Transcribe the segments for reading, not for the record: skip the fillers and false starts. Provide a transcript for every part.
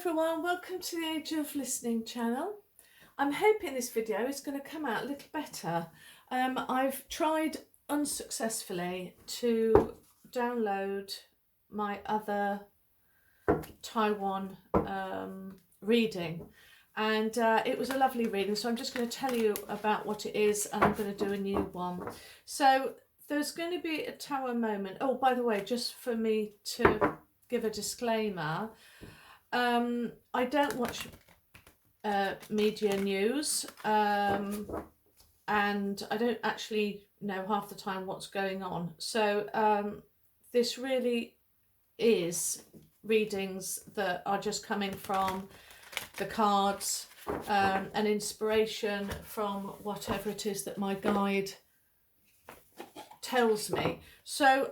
everyone, welcome to the Age of Listening channel. I'm hoping this video is going to come out a little better. I've tried unsuccessfully to download my other Taiwan reading, and it was a lovely reading, so I'm just going to tell you about what it is, and I'm going to do a new one. So there's going to be a tower moment. Oh, by the way, just for me to give a disclaimer, I don't watch media news, and I don't actually know half the time what's going on. So this really is readings that are just coming from the cards, and inspiration from whatever it is that my guide tells me. So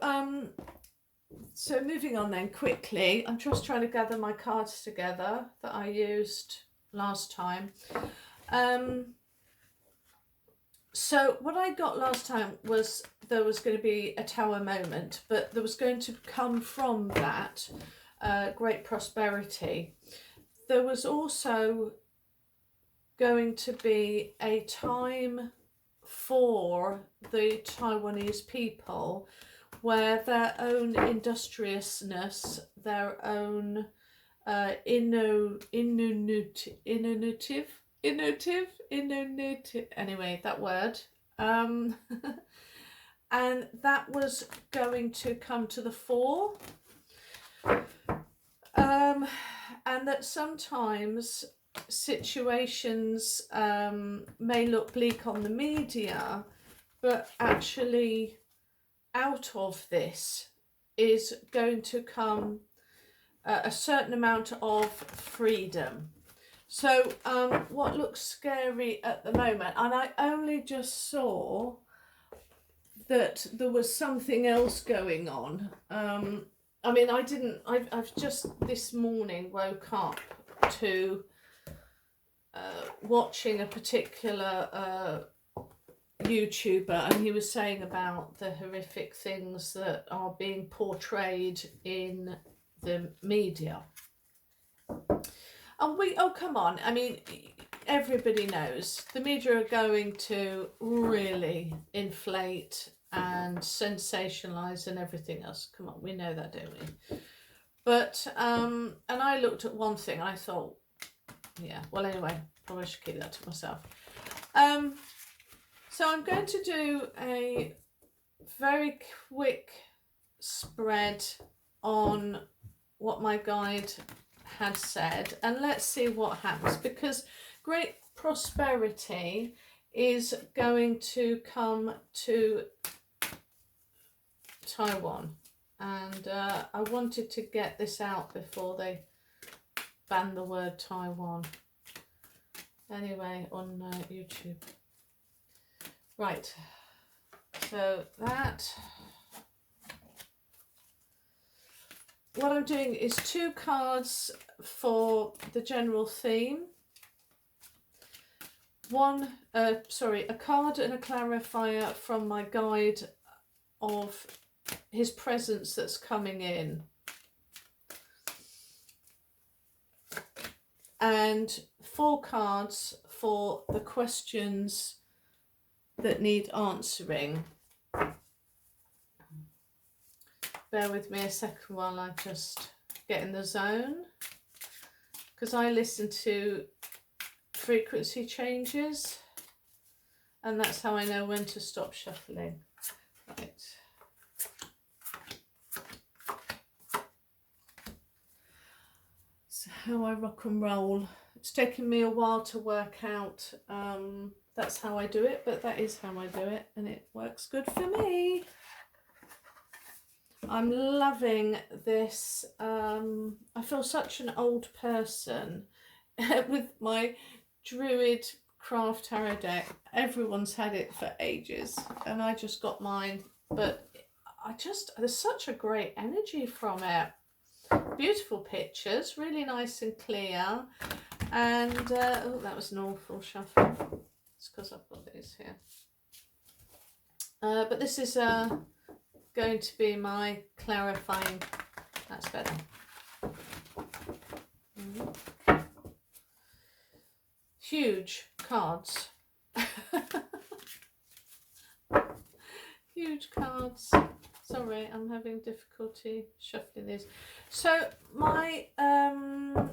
moving on then quickly, I'm just trying to gather my cards together that I used last time. So what I got last time was there was going to be a tower moment, but there was going to come from that great prosperity. There was also going to be a time for the Taiwanese people where their own industriousness, their own innovative, anyway, that word, and that was going to come to the fore, and that sometimes situations may look bleak on the media, but actually out of this is going to come a certain amount of freedom. So what looks scary at the moment, and I only just saw that there was something else going on. I mean, I've just this morning woke up to watching a particular YouTuber, and he was saying about the horrific things that are being portrayed in the media. And oh come on, I mean, everybody knows the media are going to really inflate and sensationalize and everything else. Come on, we know that, don't we? But and I looked at one thing and I thought, yeah, well, anyway, probably should keep that to myself. So I'm going to do a very quick spread on what my guide had said, and let's see what happens, because great prosperity is going to come to Taiwan, and I wanted to get this out before they ban the word Taiwan anyway on YouTube. Right, so that, what I'm doing is 2 cards for the general theme, a card and a clarifier from my guide of his presence that's coming in, and 4 cards for the questions that need answering. Bear with me a second while I just get in the zone, because I listen to frequency changes, and that's how I know when to stop shuffling. Right. So how I rock and roll. It's taken me a while to work out that's how I do it, but that is how I do it, and it works good for me. I'm loving this. I feel such an old person with my Druid craft tarot deck. Everyone's had it for ages, and I just got mine, but there's such a great energy from it. Beautiful pictures, really nice and clear, and oh, that was an awful shuffle. It's because I've got these here. But this is going to be my clarifying. That's better. huge cards. Huge cards. Sorry, I'm having difficulty shuffling these. So my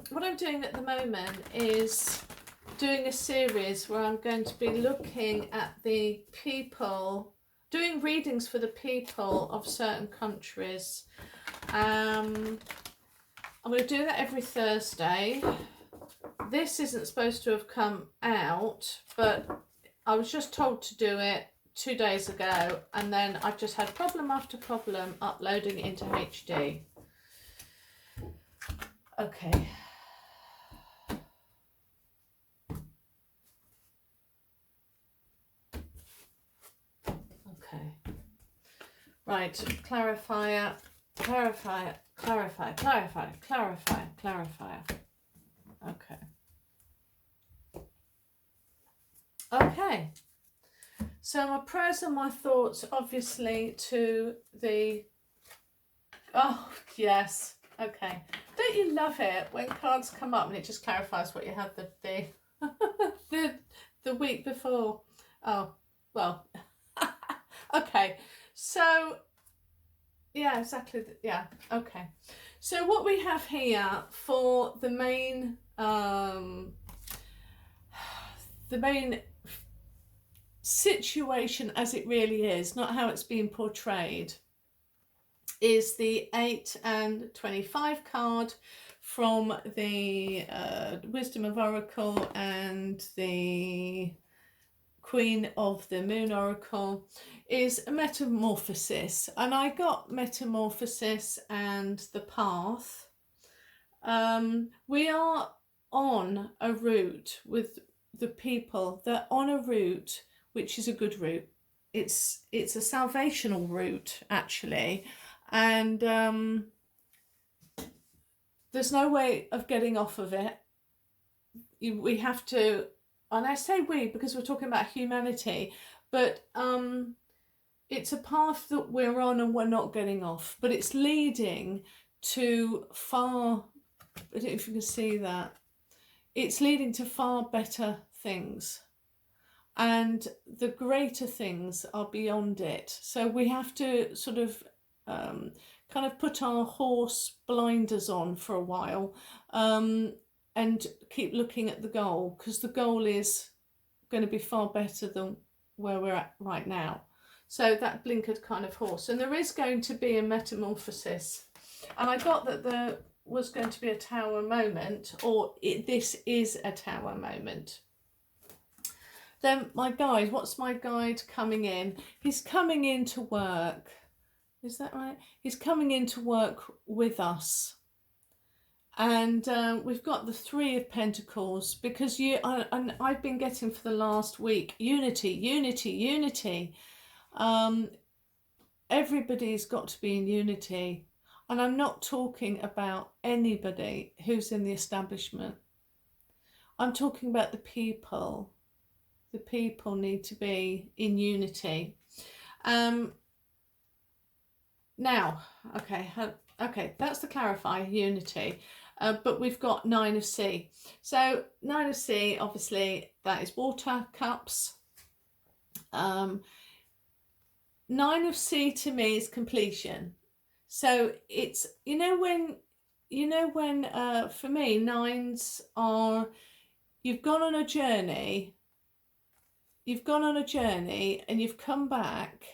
what I'm doing at the moment is doing a series where I'm going to be looking at the people, doing readings for the people of certain countries. I'm going to do that every Thursday. This isn't supposed to have come out, but I was just told to do it 2 days ago, and then I've just had problem after problem uploading it into HD. Okay. Okay. Right, clarifier, clarifier, clarifier, clarifier, clarifier, clarifier. Okay. Okay. So my prayers and my thoughts, obviously, to the... Oh, yes. Okay. Don't you love it when cards come up and it just clarifies what you had the week before? Oh, well. Okay. So, yeah, exactly. Yeah. Okay. So what we have here for the main situation as it really is, not how it's being portrayed, is the 8 and 25 card from the Wisdom of Oracle and the Queen of the Moon Oracle, is a metamorphosis. And I got metamorphosis and the path. We are on a route with the people. They're on a route which is a good route. It's a salvational route, actually, and there's no way of getting off of it. We have to, and I say we because we're talking about humanity, but it's a path that we're on and we're not getting off, but it's leading to far, I don't know if you can see that, it's leading to far better things. And the greater things are beyond it. So we have to sort of kind of put our horse blinders on for a while and keep looking at the goal, because the goal is going to be far better than where we're at right now. So that blinkered kind of horse. And there is going to be a metamorphosis. And I got that there was going to be a tower moment, or this is a tower moment. Then my guide, what's my guide coming in? He's coming in to work. Is that right? He's coming in to work with us. And we've got the 3 of Pentacles, because I've been getting for the last week, unity, unity, unity. Everybody's got to be in unity. And I'm not talking about anybody who's in the establishment. I'm talking about the people. The people need to be in unity. Now, okay, that's the clarifier, unity. But we've got 9 of Sea. So 9 of Sea, obviously, that is water, cups. 9 of Sea to me is completion. So it's, when for me, 9s are, you've gone on a journey and you've come back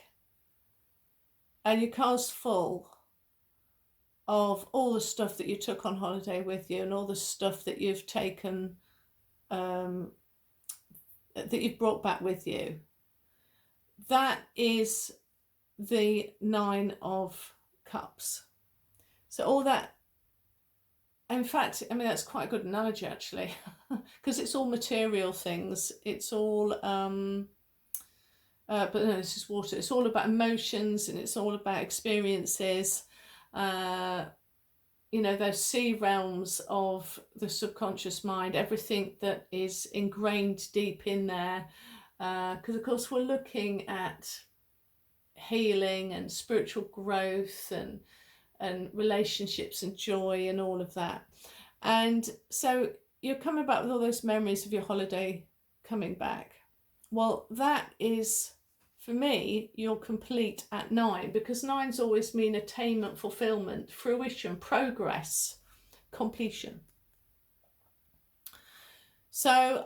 and your car's full of all the stuff that you took on holiday with you and all the stuff that you've taken, that you've brought back with you. That is the 9 of Cups. So all that, in fact, I mean, that's quite a good analogy, actually, because it's all material things. It's all, but no, this is water. It's all about emotions and it's all about experiences. Those sea realms of the subconscious mind, everything that is ingrained deep in there. Because, of course, we're looking at healing and spiritual growth and relationships and joy and all of that. And so you're coming back with all those memories of your holiday coming back. Well, that is, for me, you're complete at 9, because 9's always mean attainment, fulfillment, fruition, progress, completion. So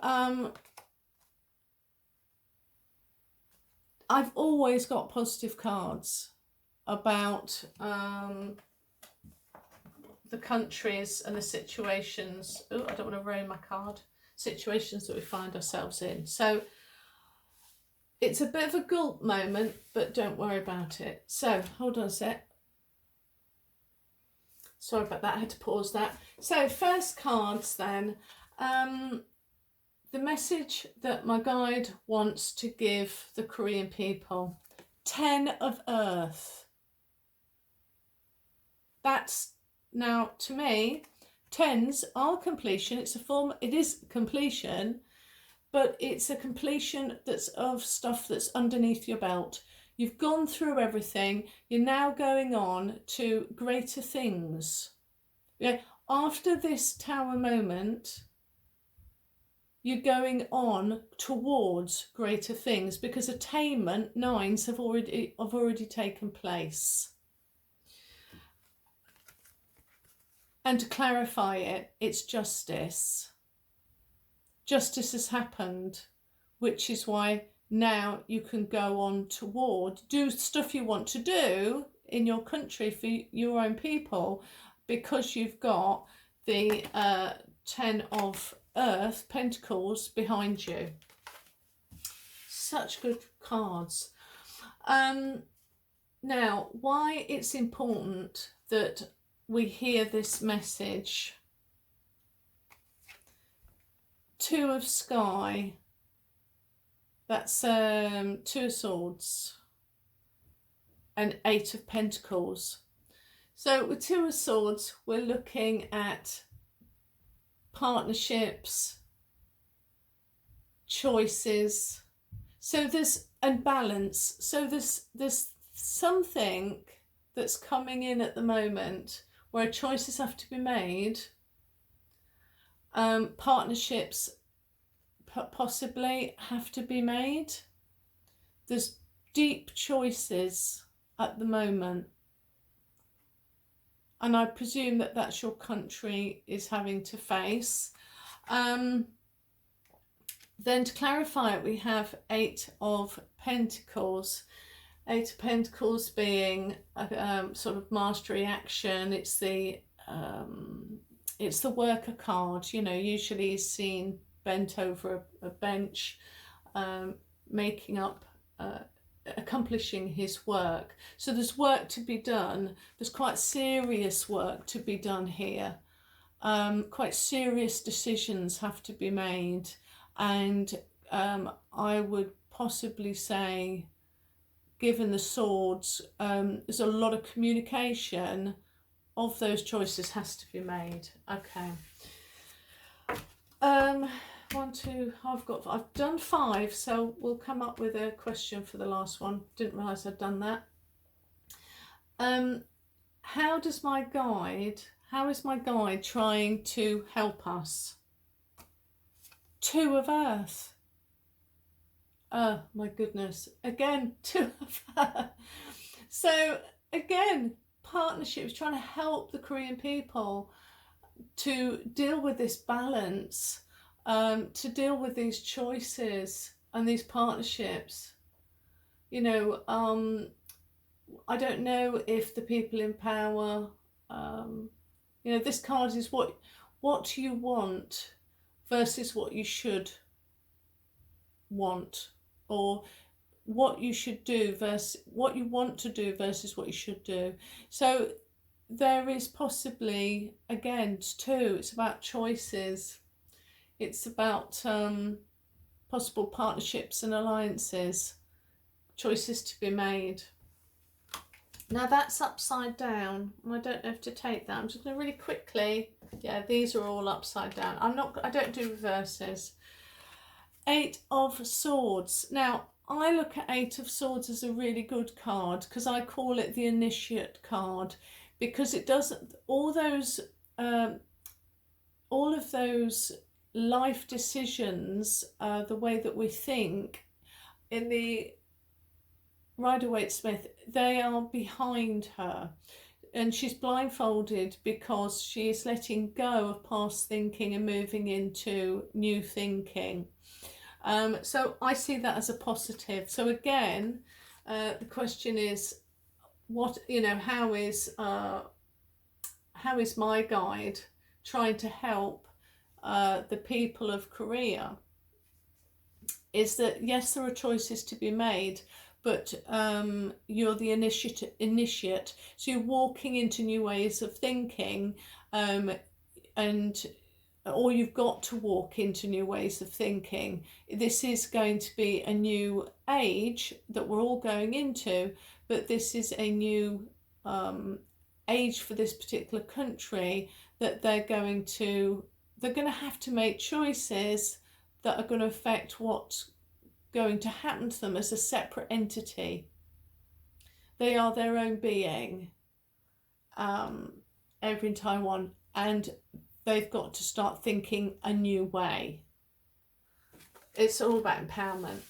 I've always got positive cards about the countries and the situations. Oh, I don't want to ruin my card. Situations that we find ourselves in. So it's a bit of a gulp moment, but don't worry about it. So hold on a sec. Sorry about that, I had to pause that. So first cards then. The message that my guide wants to give the Korean people. 10 of Earth. That's, now to me, 10s are completion. It's a form, it is completion, but it's a completion that's of stuff that's underneath your belt. You've gone through everything. You're now going on to greater things. Yeah, after this tower moment, you're going on towards greater things, because attainment, 9s have already taken place. And to clarify it, it's justice. Justice has happened, which is why now you can go on toward, do stuff you want to do in your country for your own people, because you've got the 10 of Earth, Pentacles, behind you. Such good cards. Now, why it's important that we hear this message. 2 of Sky, that's 2 of Swords, and 8 of Pentacles. So with 2 of Swords, we're looking at partnerships, choices, so there's, and balance. So there's something that's coming in at the moment where choices have to be made. Partnerships possibly have to be made. There's deep choices at the moment, and I presume that that's your country is having to face. Then to clarify it, we have 8 of Pentacles. 8 of Pentacles being a sort of mastery action. It's the worker card, you know, usually is seen bent over a bench, making up, accomplishing his work. So there's work to be done. There's quite serious work to be done here. Quite serious decisions have to be made. And I would possibly say, given the swords, there's a lot of communication of those choices has to be made. Okay. 1, 2, I've done 5, so we'll come up with a question for the last one. Didn't realise I'd done that. How is my guide trying to help us? 2 of Earth. Oh my goodness, again, 2 of Earth. So again, partnerships, trying to help the Korean people to deal with this balance, to deal with these choices and these partnerships. You know, I don't know if the people in power, you know, this card is what you want versus what you should want, or what you should do versus what you want to do versus what you should do. So there is possibly, again, 2, it's about choices. It's about possible partnerships and alliances, choices to be made. Now that's upside down. I don't know if to take that. I'm just going to really quickly, yeah, these are all upside down. I don't do reverses. 8 of Swords. Now, I look at 8 of Swords as a really good card, because I call it the initiate card, because it doesn't, all of those life decisions, the way that we think in the Rider-Waite-Smith, they are behind her, and she's blindfolded because she is letting go of past thinking and moving into new thinking. So I see that as a positive. So again, the question is, what, you know, how is my guide trying to help the people of Korea? Is that, yes, there are choices to be made, but you're the initiate, so you're walking into new ways of thinking, and or you've got to walk into new ways of thinking. This is going to be a new age that we're all going into, but this is a new age for this particular country, that they're going to have to make choices that are going to affect what's going to happen to them as a separate entity. They are their own being over in Taiwan, and they've got to start thinking a new way. It's all about empowerment.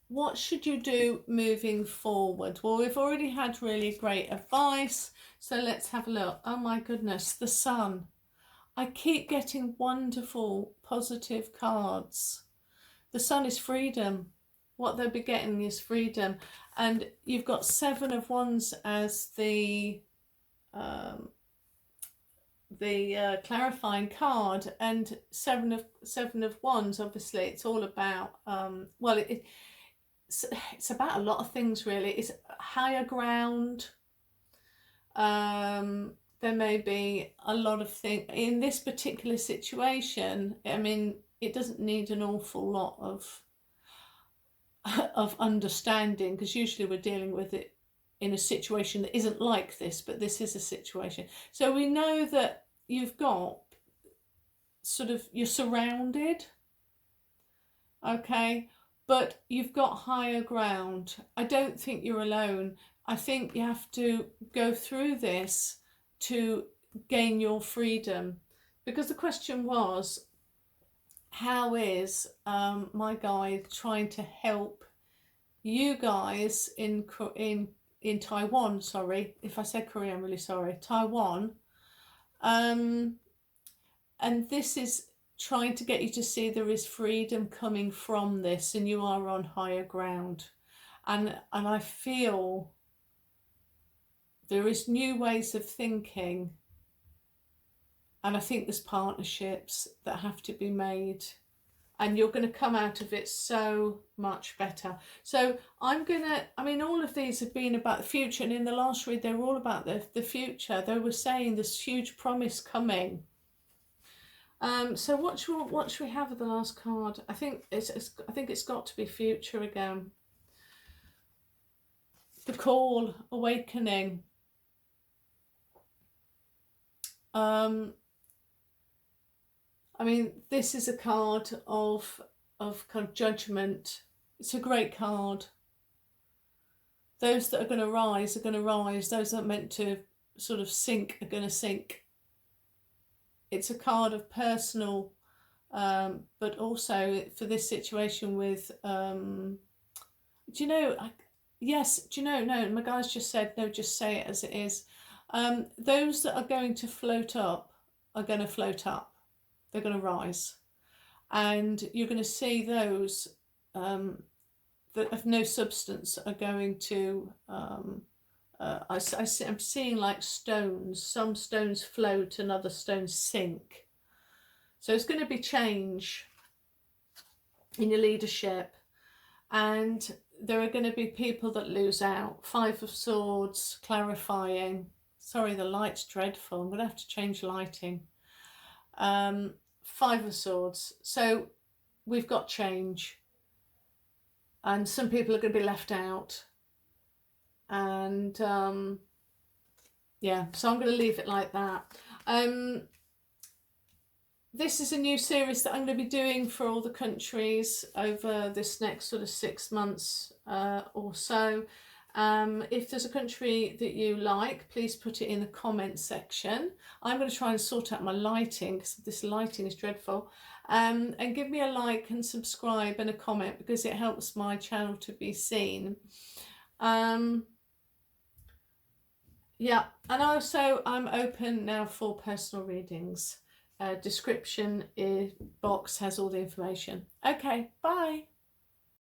What should you do moving forward? Well, we've already had really great advice, so let's have a look. Oh my goodness, the Sun. I keep getting wonderful positive cards. The Sun is freedom. What they'll be getting is freedom. And you've got 7 of Wands as the clarifying card, and seven of Wands, obviously it's all about well, it's about a lot of things really. It's higher ground. There may be a lot of things in this particular situation. I mean, it doesn't need an awful lot of understanding, because usually we're dealing with it in a situation that isn't like this, but this is a situation. So we know that you've got sort of, you're surrounded, okay, but you've got higher ground. I don't think you're alone. I think you have to go through this to gain your freedom, because the question was, how is my guide trying to help you guys in Taiwan? Sorry if I said Korea, I'm really sorry. Taiwan, and this is trying to get you to see there is freedom coming from this, and you are on higher ground, and I feel there is new ways of thinking, and I think there's partnerships that have to be made, and you're going to come out of it so much better. So I mean, all of these have been about the future, and in the last read they were all about the future. They were saying this huge promise coming. So what should we have at the last card? I think it's got to be future again. The Call, awakening. I mean, this is a card of kind of judgment. It's a great card. Those that are going to rise are going to rise. Those that are meant to sort of sink are going to sink. It's a card of personal, but also for this situation with, do you know, yes, do you know, no, my guys just said, no, just say it as it is. Those that are going to float up are going to float up. They're going to rise. And you're going to see those that have no substance are going to, I'm seeing like stones. Some stones float and other stones sink. So it's going to be change in your leadership. And there are going to be people that lose out. 5 of Swords, clarifying. Sorry, the light's dreadful. I'm going to have to change lighting. 5 of Swords. So we've got change. And some people are going to be left out. And yeah, so I'm going to leave it like that. This is a new series that I'm going to be doing for all the countries over this next sort of 6 months or so. If there's a country that you like, please put it in the comments section. I'm going to try and sort out my lighting because this lighting is dreadful. And give me a like and subscribe and a comment because it helps my channel to be seen. Yeah, and also I'm open now for personal readings. Description box has all the information. Okay, bye.